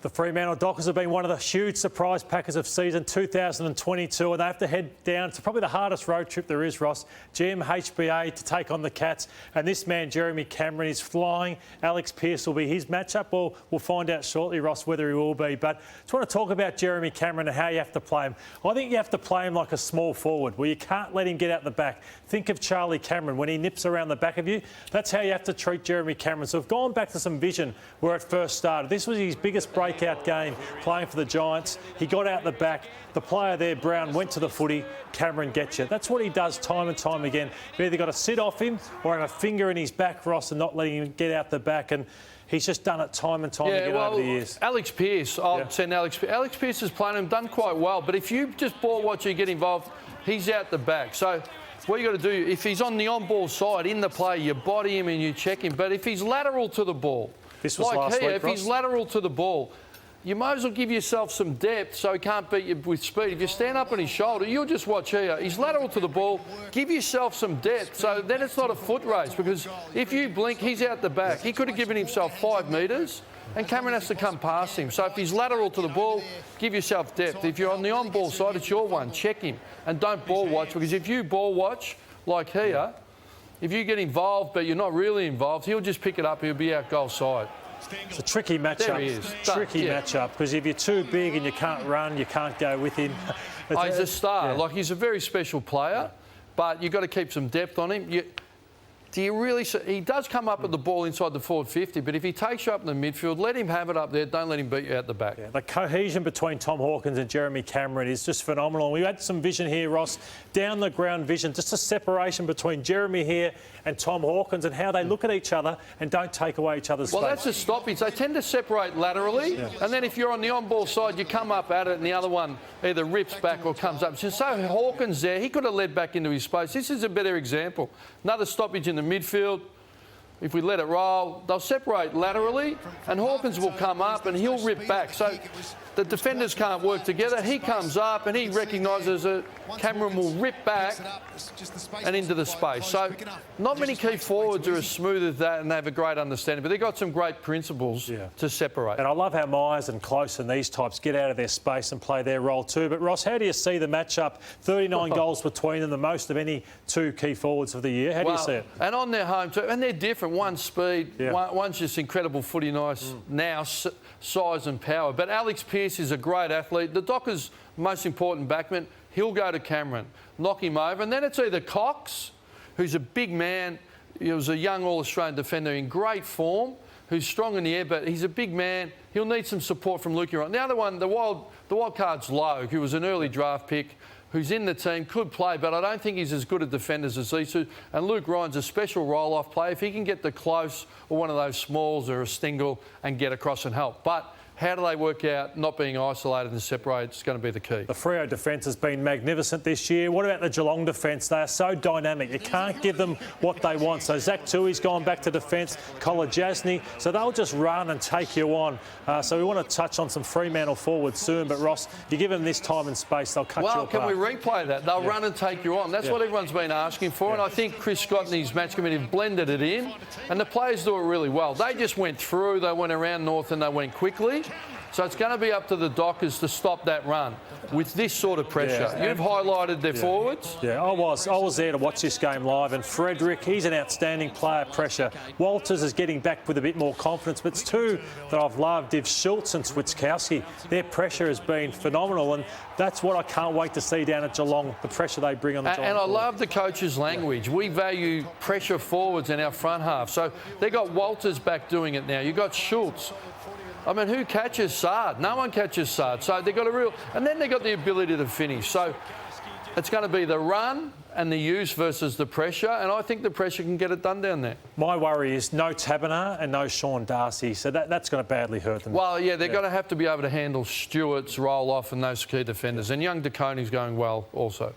The Fremantle Dockers have been one of the huge surprise packers of season 2022, and they have to head down to probably the hardest road trip there is, Ross, GMHBA, to take on the Cats. And this man, Jeremy Cameron, is flying. Alex Pearce will be his matchup. Well, we'll find out shortly, Ross, whether he will be. But I just want to talk about Jeremy Cameron and how you have to play him. I think you have to play him like a small forward, where you can't let him get out the back. Think of Charlie Cameron when he nips around the back of you. That's how you have to treat Jeremy Cameron. So we've gone back to some vision where it first started. This was his biggest breakout game playing for the Giants. He got out the back. The player there, Brown, went to the footy. Cameron gets you. That's what he does time and time again. You've either got to sit off him or have a finger in his back, Ross, and not letting him get out the back. And he's just done it time and time again over the years. Alex Pearce, I'll send Alex Pearce. Alex Pearce has played him, done quite well. But if you just ball watch you get involved, he's out the back. So what you got to do, if he's on the on-ball side in the play, you body him and you check him. But if he's lateral to the ball, this was like last here, week, if Ross. he's lateral to the ball, you might as well give yourself some depth so he can't beat you with speed. If you stand up on his shoulder, you'll just watch here. He's lateral to the ball. Give yourself some depth so then it's not a foot race, because if you blink, he's out the back. He could have given himself 5 metres and Cameron has to come past him. So if he's lateral to the ball, give yourself depth. If you're on the on-ball side, it's your one. Check him and don't ball watch, because if you ball watch like here, if you get involved but you're not really involved, he'll just pick it up. He'll be out goal side. It's a tricky matchup. There he is. Tricky matchup, because if you're too big and you can't run, you can't go with him. He's a star. Like, he's a very special player, but you've got to keep some depth on him. Do you really? He does come up with the ball inside the forward 50, but if he takes you up in the midfield, let him have it up there. Don't let him beat you out the back. The cohesion between Tom Hawkins and Jeremy Cameron is just phenomenal. We had some vision here, Ross, down the ground vision, just a separation between Jeremy here and Tom Hawkins, and how they look at each other and don't take away each other's space. Well, that's a stoppage. They tend to separate laterally, and then if you're on the on-ball side, you come up at it, and the other one either rips back or comes up. So Hawkins there, he could have led back into his space. This is a better example. Another stoppage in the midfield. If we let it roll, they'll separate laterally and Hawkins will come up and he'll rip back. So the defenders can't work together. He comes up and he recognises that Cameron will rip back and into the space. So not many key forwards are as smooth as that, and they have a great understanding, but they've got some great principles to separate. And I love how Myers and Close and these types get out of their space and play their role too. But Ross, how do you see the matchup? 39 goals between them, the most of any two key forwards of the year. How do you see it? And on their home too, and they're different. One's speed, one's just incredible footy, nice now, size and power. But Alex Pearce is a great athlete. The Dockers' most important backman, he'll go to Cameron, knock him over, and then it's either Cox, who's a big man. He was a young All-Australian defender in great form, who's strong in the air, but he's a big man. He'll need some support from Luke Ryan. The other one, the wild card's Logue, who was an early draft pick, who's in the team, could play, but I don't think he's as good a defender as these two. And Luke Ryan's a special roll-off player. If he can get the Close or one of those smalls or a Stingle and get across and help. But how do they work out not being isolated and separated? It's going to be the key. The Freo defence has been magnificent this year. What about the Geelong defence? They are so dynamic. You can't give them what they want. So Zach Tui's gone back to defence, Kolajasny. So they'll just run and take you on. So we want to touch on some Fremantle forwards soon. But Ross, you give them this time and space, they'll cut you apart. Well, can we replay that? They'll run and take you on. That's what everyone's been asking for. And I think Chris Scott and his match committee have blended it in. And the players do it really well. They just went through. They went around north and they went quickly. So it's going to be up to the Dockers to stop that run with this sort of pressure. You've highlighted their forwards. Yeah, I was there to watch this game live, and Frederick, he's an outstanding player, pressure. Walters is getting back with a bit more confidence, but it's two that I've loved, Div Schultz and Switkowski. Their pressure has been phenomenal, and that's what I can't wait to see down at Geelong, the pressure they bring on the Geelong. And I love the coach's language. We value pressure forwards in our front half. So they got Walters back doing it now. You got Schultz. I mean, who catches Sard? No one catches Sard. So they've got a real... And then they've got the ability to finish. So it's going to be the run and the use versus the pressure, and I think the pressure can get it done down there. My worry is no Taberner and no Sean Darcy, so that's going to badly hurt them. Well, yeah, they're going to have to be able to handle Stewart's roll-off and those key defenders. And young DeConey's going well also.